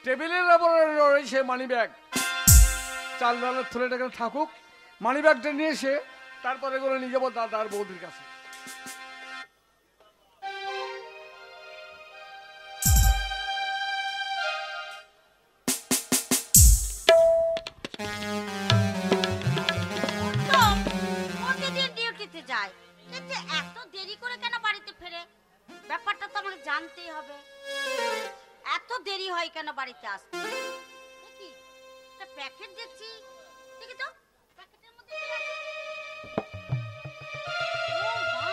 টেবিলের উপর রয়েছে মানি ব্যাগ। চাল ডালের থলেটা এখানে থাকুক, মানি ব্যাগটা নিয়ে এসে তারপরে এগুলো নিয়ে যাবো দাদার বৌদির কাছে। প্রতিদিন ডিউটিতে যায়, কিন্তু এত দেরি করে কেন বাড়িতে ফেরে? ব্যাপারটা তো আমাকে জানতেই হবে। এত দেরি হয় কেন বাড়িতে আসতে? দেখি একটা প্যাকেট দেখছি, দেখি তো প্যাকেটের মধ্যে কি আছে। ও মা!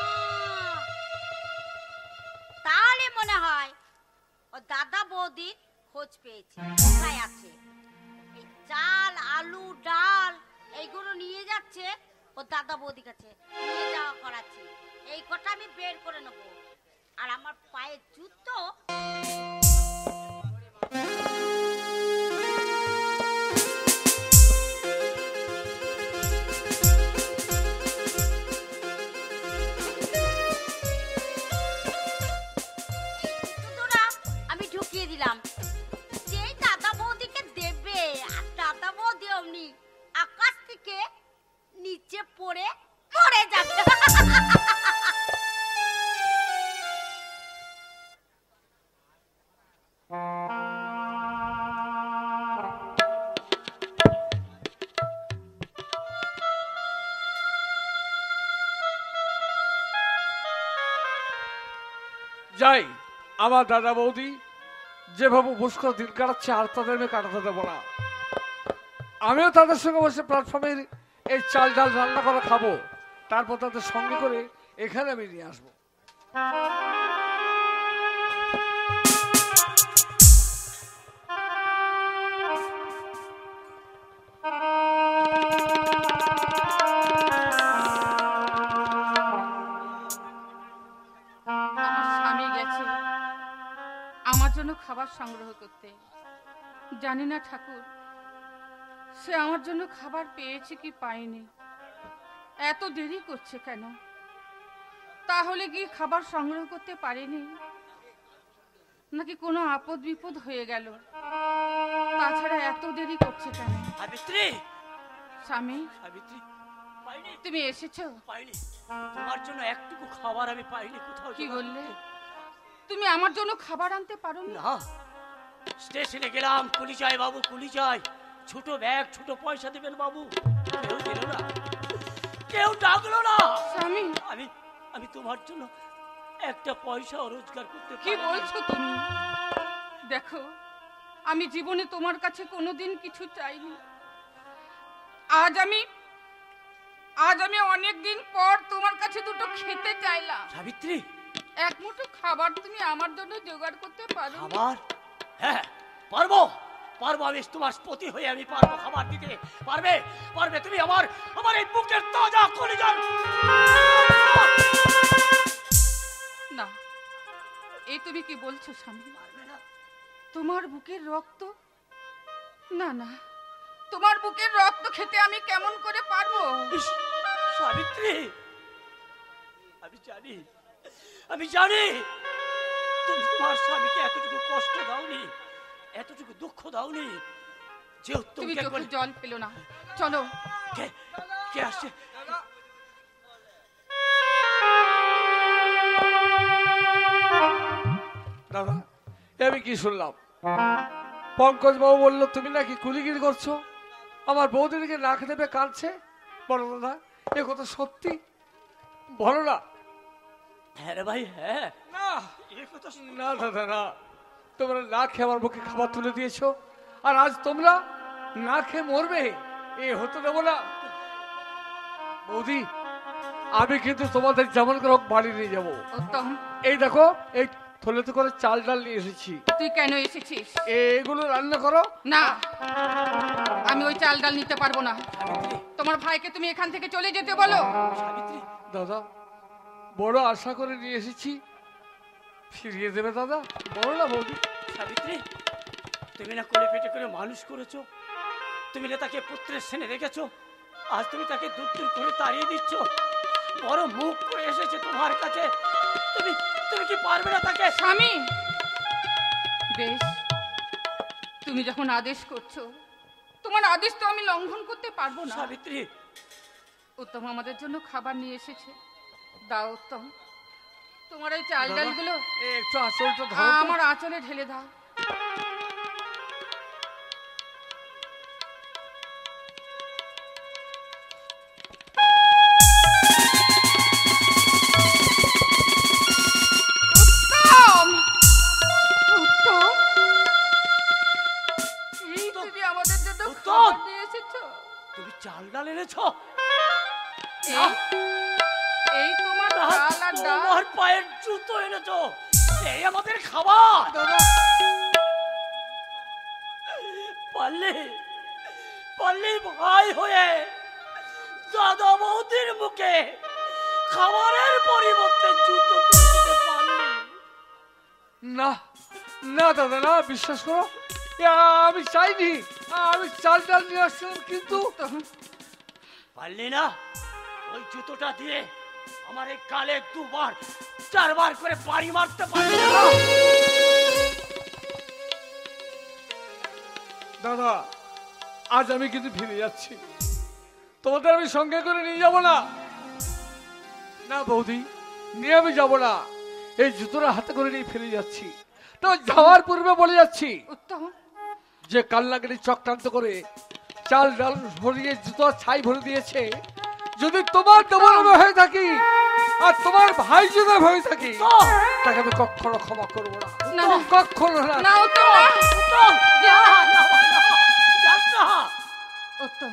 তাহলে মনে হয় ও দাদা বৌদির খোঁজ পেয়েছে, কোথায় আছে। এই চাল, আলু, ডাল এইগুলো নিয়ে যাচ্ছে ও দাদা বৌদির কাছে, নিয়ে যাওয়া করাচ্ছে। এই কটা আমি বের করে নেব। আর আমার পায়ের জুতো আমি ঢুকিয়ে দিলাম। যেই দাদা বৌদিকে দেবে, আর দাদা বৌদি অমনি আকাশ থেকে নিচে পড়ে মরে যাবে। যাই, আমার দাদা বৌদি যেভাবে পুষ্কর দিন কাটাচ্ছে আর তাদের আমি কাটাতে দেবো না। আমিও তাদের সঙ্গে বসে প্ল্যাটফর্মের এই চাল ডাল রান্না করে খাবো, তারপর তাদের সঙ্গে করে এখানে আমি নিয়ে আসবো। আমার স্বামী গেছে আমার জন্য খাবার সংগ্রহ করতে। জানি না ঠাকুর, সে আমার জন্য খাবার পেয়েছে কি পায়নি। এত দেরি করছে কেন? তাহলে কি খাবার সংগ্রহ করতে পারেনি, নাকি কোনো আপদ বিপদ হয়ে গেল? তাছাড়া এত দেরি করছে কেন? সাবিত্রী, স্বামী, সাবিত্রী, পাইনি, তুমি এসেছো? পাইনি। তোমার জন্য একটুকু খাবার আমি পাইনি কোথাও। কি বললে? তুমি আমার জন্য খাবার আনতে পারো না? না, স্টেশনে গেলাম, কুলি চাই বাবু, কুলি চাই। ছোট ব্যাগ, ছোট পয়সা দেবেন বাবু, কেউ দিল না, কেউ ডাকলো না। স্বামী, আমি আমি তোমার জন্য একটা পয়সাও রোজগার করতে কি পারি না। বলছো তুমি? দেখো, আমি জীবনে তোমার কাছে কোনোদিন কিছু চাইনি। আজ আমি অনেক দিন পর তোমার কাছে দুটো খেতে চাইলাম। সাবিত্রী, এক মুঠো খাবার তুমি আমার জন্য জোগাড় করতে পারো? খাবার? হ্যাঁ, পারবো, পারবো। আমি তোমার পতি হয়ে আমি পারবো খাবার দিতে। পারবে, পারবে তুমি আমার আমার এই বুকের তাজা কলিজার। না, এই তুমি কি বলছো স্বামী? পারবে না? তোমার বুকের রক্ত? না না, তোমার বুকের রক্ত খেতে আমি কেমন করে পারবো? ইস, সাবিত্রী, আমি জানি তুমি তোমার স্বামীকে এতটুকু কষ্ট দাওনি, এতটুকু দুঃখ দাওনি। যে তুমি চোখে জল পেলো না। চলো। কে আসছে? দাদা, আমি কি শুনলাম? পঙ্কজ বাবু বললো তুমি নাকি কুলিগিরি করছো, আমার বৌদিকে না খেতে পেয়ে কাঁদছে। বলো দাদা, এ কথা সত্যি? বলো না। হ্যাঁ রে ভাই, হ্যাঁ। না না দাদা, না। তোমরা না খেয়ে আমার মুখে খাবার তুলে দিয়েছো, আর আজ তোমরা না খেয়ে মরবে, এ হতে দেবো না। বৌদি, আমি কিন্তু তোমাদের যেমন করে হোক বাড়ি নিয়ে যাবো। উত্তম, এই দেখো, এই থলেতে করে চাল ডাল নিয়ে এসেছি। তুই কেন এসেছিস? এগুলো রান্না করো। না, আমি ওই চাল ডাল নিতে পারবো না। তোমার ভাইকে তুমি এখান থেকে চলে যেতে বলো। সাবিত্রী, দাদা, বড় আশা করে নিয়ে এসেছি, ফিরিয়ে দেবে দাদা? বলো না বৌদি। সাবিত্রী, তুমি না কোলে পেটে করে মানুষ করেছো, তুমি না তাকে পুত্রের সেনে রেখেছো, আজ তুমি তাকে দূর দূর করে তাড়িয়ে দিচ্ছ। বড় মুখ করে এসেছে তোমার কাছে, তুমি কি পারবে না তাকে? স্বামী, বেশ, তুমি যখন আদেশ করছো, তোমার আদেশ তো আমি লঙ্ঘন করতে পারবো না। সাবিত্রী, উত্তম আমাদের জন্য খাবার নিয়ে এসেছে, দাও উত্তম। তোমার এই চাল ডালগুলো একটু আঁচলটা ধরো তো। আমার আঁচলে ঢেলে দাও। উত্তম, উত্তম, এই তুমি আমাদের জন্য উত্তম! খাবার নিয়ে এসেছো। তুমি চাল ডাল এনেছ? এই তোমার চাল আর ডাল। তোমার পায়ের জুতো এনেছ, এই আমাদের খাবার। পারলে পারলে ভাই হয়ে দাদা বৌদির মুখে খাবারের পরিবর্তে জুতো তুলে দিতে পারলে। না না দাদা, না, বিশ্বাস করো, আমি চাইনি। আমি চাল ডাল নিয়ে আসছিলাম, কিন্তু পারলি না? ওই জুতোটা দিয়ে আমার এই কালে 2বার 4বার করে বাড়ি মারতে পারলি না? দাদা, আজ আমি কিন্তু ফিরে যাচ্ছি, তোমাদের আমি সঙ্গে করে নিয়ে যাব না। না বৌদি, নিয়ে আমি যাব না, এই জুতোটা হাতে করে নিয়ে ফিরে যাচ্ছি। তো যাওয়ার পূর্বে বলে যাচ্ছি উত্তম, যে কাল্লাগিরি চক্রান্ত করে চাল ডাল ভরিয়ে জুতো ছাই ভরে দিয়েছে, যদি তোমার দেবর হয়ে থাকি আর তোমার ভাই যদি হয়ে থাকি, তাকে আমি কখনো ক্ষমা করবো না, না, না। কখনো না। না উত্তম, না। উত্তম, যা। যাস না। উত্তম,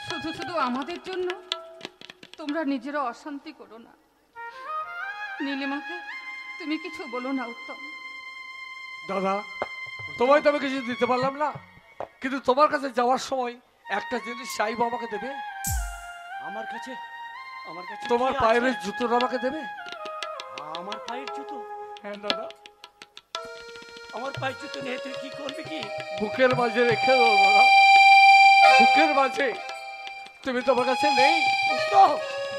শুধু শুধু আমাদের জন্য তোমরা নিজেরা অশান্তি করো না। নীলিমাকে তুমি কিছু বলো না উত্তম। দাদা, তোমায় তো আমি কিছু দিতে পারলাম না, কিন্তু তোমার কাছে যাওয়ার সময় একটা জিনিস চাইবো, আমাকে দেবে? আমার কাছে তোমার কি আছে? পায়ের জুতোটা আমাকে দেবে? আমার পায়ের জুতো? হ্যাঁ দাদা, আমার পায়ের জুতো নিয়ে তুই কি করবি? কি বুকের মাঝে রেখে দাও দাদা, বুকের মাঝে। তুমি তোমার কাছে নেই, উত্তম,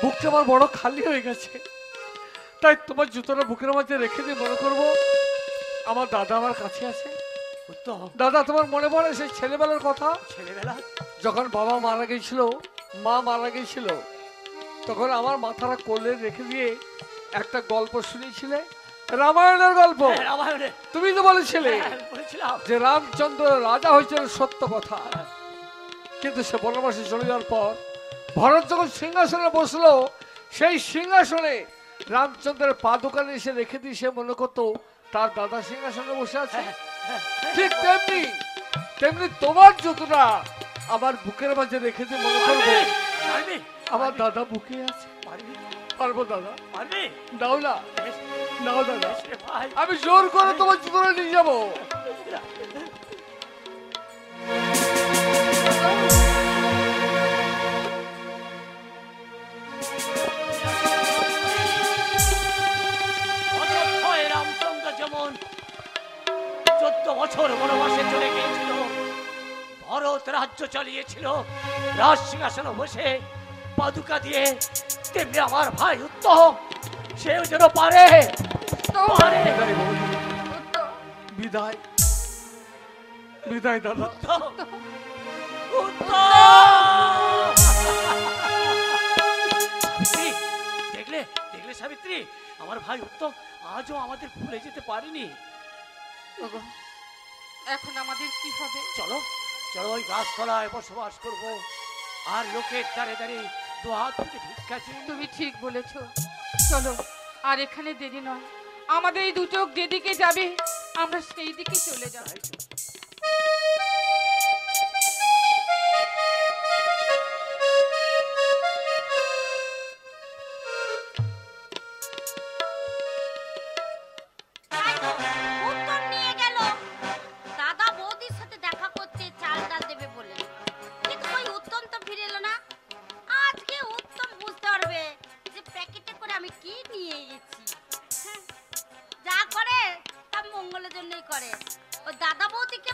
বুকটা আমার বড় খালি হয়ে গেছে, তাই তোমার জুতোটা বুকের মাঝে রেখে দিয়ে মনে করবো আমার দাদা আমার কাছে আছে। উত্তম, দাদা, তোমার মনে পড়ে সেই ছেলেবেলার কথা, ছেলেবেলা যখন বাবা মারা গেছিল, মা মারা গেছিল, তখন আমার মাথাটা কোলে রেখে দিয়ে একটা গল্প শুনিয়েছিলে, রামায়ণের গল্প। হ্যাঁ, রামায়ণে তুমি তো বলেছিলে বলেছিলাম যে রামচন্দ্র রাজা হয়েছিল, সত্য কথা, কিন্তু সে বনবাসে চলে যাওয়ার পর ভরত যখন সিংহাসনে বসলো, সেই সিংহাসনে রামচন্দ্রের পা দোকানে এসে রেখে দিয়ে সে মনে করতো তার দাদা সিংহাসনে বসে আছে। ঠিক তেমনি তেমনি তোমার জুতোটা আমার বুকের মাঝে রেখে দিয়ে মনে করবো পারবি? আমার দাদা বুকে আছে। পারবি? পারবো দাদা, পারবি? দাও না, দাও দাদা, এ ভাই, আমি জোর করে তোমার জুতোটা নিয়ে যাবো। অযোধ্যায় রামচন্দ্র যেমন 14 বছর বনবাসে চলে গিয়েছিল, ভরত রাজ্য চালিয়েছিল রাজ সিংহাসনে বসে পাদুকা দিয়ে, তেমনি আমার ভাই উত্তম সেও যেন পারে। পারে। উত্তম, বিদায়, বিদায় দাদা। উত্তম, উত্তম। সাবিত্রী, দেখলে দেখলে সাবিত্রী, আমার ভাই উত্তম আজও আমাদের ভুলে যেতে পারেনি। ওগো, এখন আমাদের কি হবে? চলো চলো, ওই গাছতলায় বসবাস করব, আর লোকের দ্বারে দ্বারে দুহাত থেকে ভিক্ষা চাইব। তুমি ঠিক বলেছ, চলো, আর এখানে দেরি নয়, আমাদের এই দুচোখ যেদিকে যাবে আমরা সেই দিকে চলে যাব। উত্তম নিয়ে গেল দাদা বৌদির সাথে দেখা করতে, চাল ডাল দেবে বলে, কিন্তু ওই উত্তম তো ফিরে এলো না। আজকে উত্তম বুঝতে পারবে যে প্যাকেটে করে আমি কি নিয়ে গেছি। যা করে তা মঙ্গলের জন্যই করে। ও দাদা বৌদিকে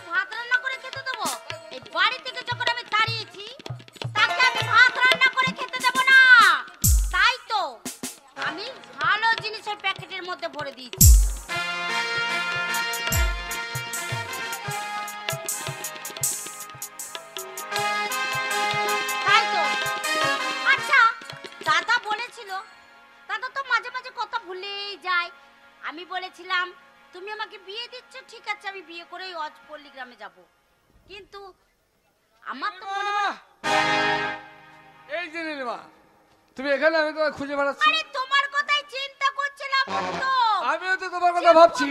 বিয়ে করে আজ পল্লী গ্রামে যাব, কিন্তু আমার তো মনে হয় এই যে নীলিমা, তুমি এখানে, আমি তোমায় খুঁজে বেড়াচ্ছি। আরে তোমার কথাই চিন্তা করছিলাম তো। আমিও তো তোমার কথা ভাবছি।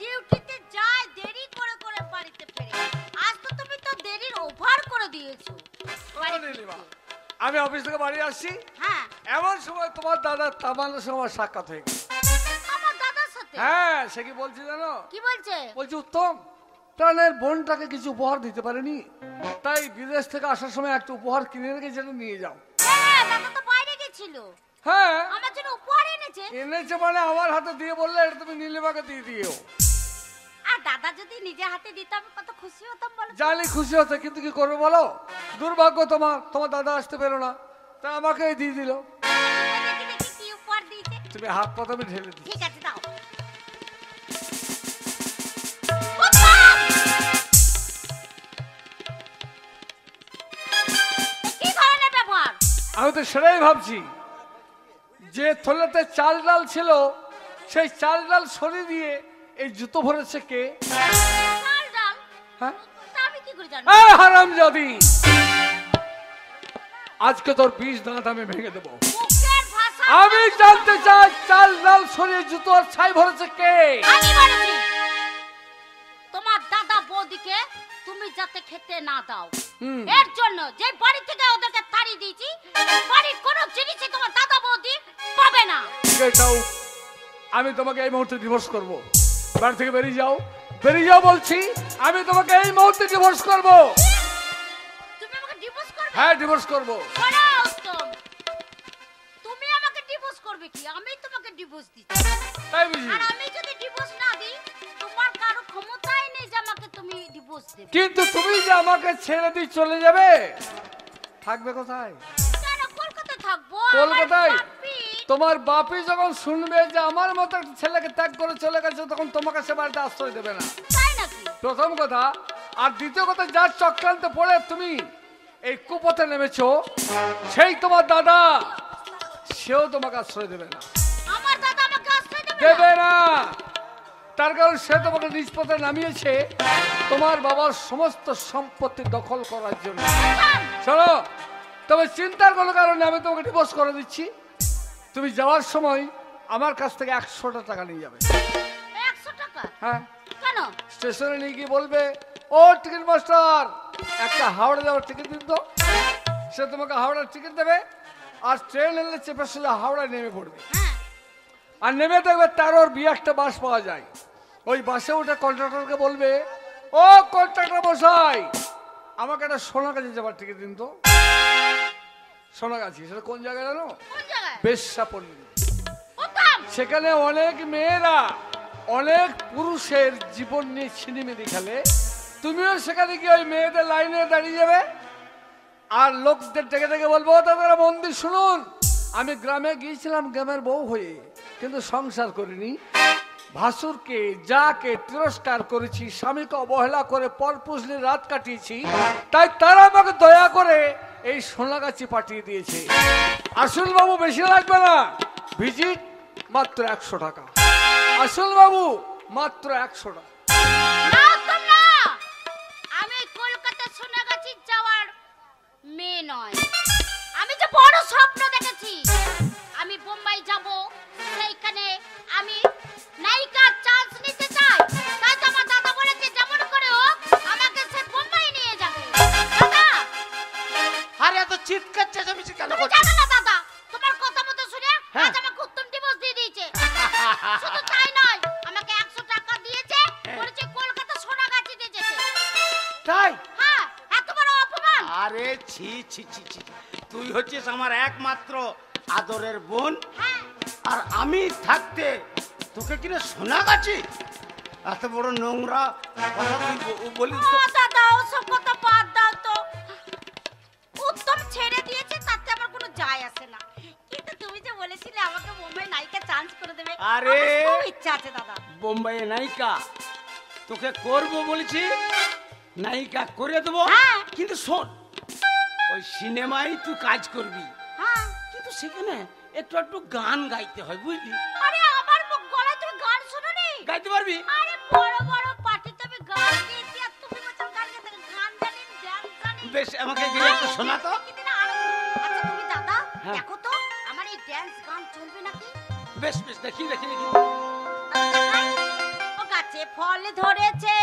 ডিউটিতে যায় দেরি করে করে বাড়িতে ফিরে, আজ তো তুমি তো দেরির ওভার করে দিয়েছো। নীলিমা, আমি অফিস থেকে বাড়ি আসছি, হ্যাঁ এমন সময় তোমার দাদা তামান্নার সঙ্গে আমার সাক্ষাৎ হয়ে গেছে। আমার দাদার সাথে? হ্যাঁ, সে কি বলছে জানো? কি বলছে? বলছে উত্তম, প্রাণের বোনটাকে কিছু উপহার দিতে পারেনি, তাই বিদেশ থেকে আসার সময় একটা উপহার কিনে রেখে যেটা নিয়ে যাও। হ্যাঁ, দাদা তো বাইরে গেছিল। হ্যাঁ, আমার জন্য উপহার এনেছে। এনেছে মানে আমার হাতে দিয়ে বললে এটা তুমি নীলিমাকে দিয়ে দিও। আর দাদা যদি নিজে হাতে দিত আমি কত খুশি হতাম বলো। জানি খুশি হতে, কিন্তু কি করবে বলো, দুর্ভাগ্য তোমার, তোমার দাদা আসতে পেরো না, তা আমাকে দিয়ে দিল। দেখি দেখি কি উপহার দিয়েছে। তুমি হাত প্রথমে ঢেলে দিও। ঠিক আছে দাও। কি ধরনের ব্যবহার? আমি তো সেটাই ভাবছি, যে থলেতে চাল ডাল ছিল সেই চাল ডাল সরিয়ে দিয়ে এই জুতো ভরেছে কে? চাল ডাল? হ্যাঁ, তা আমি কি করে জানবো? হারামজাদি, আজকে তোর 20 দাঁত আমি ভেঙে দেবো। মুখের ভাষা আমি জানতে চাই চাল ডাল সরিয়ে জুতোর ছাই ভরেছে কে? আমি বলেছি তোমার দাদা বৌদিকে তুমি যাতে খেতে না দাও, এর জন্য যে বাড়ি থেকে ওদেরকে তাড়িয়ে দিয়েছি, বাড়ির কোনো জিনিসই তোমার দাদা বৌদি পাবে না। এটাও আমি তোমাকে এই মুহূর্তে ডিভোর্স করব। বাড়ি থেকে বেরিয়ে যাও, বেরিয়ে যাও বলছি, আমি তোমাকে এই মুহূর্তে ডিভোর্স করব। তুমি আমাকে ডিভোর্স করবে? হ্যাঁ, ডিভোর্স করব। বড় উত্তম, তুমি আমাকে ডিভোর্স করবে কি? আমি তোমাকে ডিভোর্স দিচ্ছি। তাই বুঝি? আর আমি যদি ডিভোর্স না দিই, তোমার কারো ক্ষমতাই নেই যে আমাকে তুমি ডিভোর্স দেবে। কিন্তু তুমি যে আমাকে ছেড়ে দিয়ে চলে যাবে, থাকবে কোথায়? কেন কলকাতায় থাকবো? কলকাতায়? আমার বাপি তোমার বাপি যখন শুনবে যে আমার মতো একটা ছেলেকে ত্যাগ করে চলে গেছে, তখন তোমাকে সে বাড়িতে আশ্রয় দেবে না, তাই নাকি? প্রথম কথা। আর দ্বিতীয় কথা, যার চক্রান্তে পড়ে তুমি এই কুপথে নেমেছো, সেই তোমার দাদা, সেও তোমাকে আশ্রয় দেবে না। আমার দাদা আমাকে আশ্রয় দেবে না? দেবে না, তার কারণ সে তোমাকে নিজ পথে নামিয়েছে তোমার বাবার সমস্ত সম্পত্তি দখল করার জন্য। শোনো, তবে চিন্তার কোনো কারণে আমি তোমাকে ডিভোর্স করে দিচ্ছি। তুমি যাওয়ার সময় আমার কাছ থেকে 100টা টাকা নিয়ে যাবে। 100 টাকা? হ্যাঁ, কেন? স্টেশনে নিয়ে গিয়ে বলবে, ও টিকিট মাস্টার, একটা হাওড়া যাওয়ার টিকিট দিন তো। সে তোমাকে হাওড়ার টিকিট দেবে, আর ট্রেন এলে চেপে সোজা হাওড়ায় নেমে পড়বে। হ্যাঁ, আর নেমে দেখবে তারও বিয়ে একটা বাস পাওয়া যায়। ওই বাসে উঠে কন্ট্রাক্টরকে বলবে, ও কন্ট্রাক্টর মশাই, আমাকে একটা সোনাগাছি যাবার টিকিট দিন তো। সোনাগাছি সেটা কোন জায়গায় জানো? কোন জায়গায়? বেশ্যাপল্লী। উত্তম, সেখানে অনেক মেয়েরা অনেক পুরুষের জীবন নিয়ে ছিনিমিনি খেলে। তুমিও সেখানে গিয়ে ওই মেয়েদের লাইনে দাঁড়িয়ে যাবে, আর লোকদের ডেকে ডেকে বলবো, দাদারা মন দিয়ে শুনুন, আমি গ্রামে গিয়েছিলাম গ্রামের বউ হয়ে, কিন্তু সংসার করিনি। ভাসুরকে যাকে তিরস্কার করেছি, স্বামীকে অবহেলা করে পরপুরুষের রাত কাটিয়েছি, তাই তারা আমাকে দয়া করে এই সোনাগাছি পাঠিয়ে দিয়েছে। আসল বাবু বেশি লাগবে না, ভিজিট মাত্র 100 টাকা। আসল বাবু মাত্র 100 টাকা। না উত্তম না, আমি কলকাতা সোনাগাছি যাওয়ার মেয়ে নয়। আমি যে বড় স্বপ্ন দেখেছি, আমি বোম্বাই যাব, সেইখানে আমি নায়িকার চান্স নিতে চাই। তাই তো আমার দাদা বলেছে যেমন করে হোক আমাকে সে বোম্বাই নিয়ে যাবে। দাদা, আরে এত চিৎকার চেঁচামেচি কেন তুমি করছিস? জানো না দাদা, তোমার কথা মতো শুনে হ্যাঁ। আজ আমাকে উত্তম ডিভোর্স দিয়ে দিয়েছে। শুধু তাই নয়, আমাকে 100 টাকা দিয়েছে, বলেছে কলকাতা সোনাগাছিতে যেতে। তাই? হ্যাঁ, এত বড় অপমান। আরে ছি ছি ছি ছি, তুই হচ্ছিস আমার একমাত্র আদরের বোন, হ্যাঁ, আর আমি থাকতে তোকে কিনা সোনাগাছি? এত বড় নোংরা কথা তুই বলিস তো? ও দাদা, ওসব কথা বাদ দাও তো। উত্তম ছেড়ে দিয়েছে, তাতে আমার কোনো যায় আসে না, কিন্তু তুমি যে বলেছিলে আমাকে বোম্বাই নায়িকা চান্স করে দেবে, আরে! আমার খুব ইচ্ছা আছে দাদা। বোম্বাইয়ে নায়িকা তোকে করবো বলেছি, নায়িকা করে দেবো। হ্যাঁ। কিন্তু শোন, ওই সিনেমায় তুই কাজ করবি, হ্যাঁ, কিন্তু সেখানে একটু একটু গান গাইতে হয়, বুঝলি? আরে আমার গলায় তুমি গান শোনোনি? গাইতে পারবি? আরে বড় বড় বেশ আমাকে গিয়ে একটু শোনা তো। আচ্ছা তুমি দাদা হ্যাঁ। দেখো তো আমার এই ড্যান্স গান চলবে নাকি? বেশ বেশ দেখি দেখি দেখি। ও গাছে ফল ধরেছে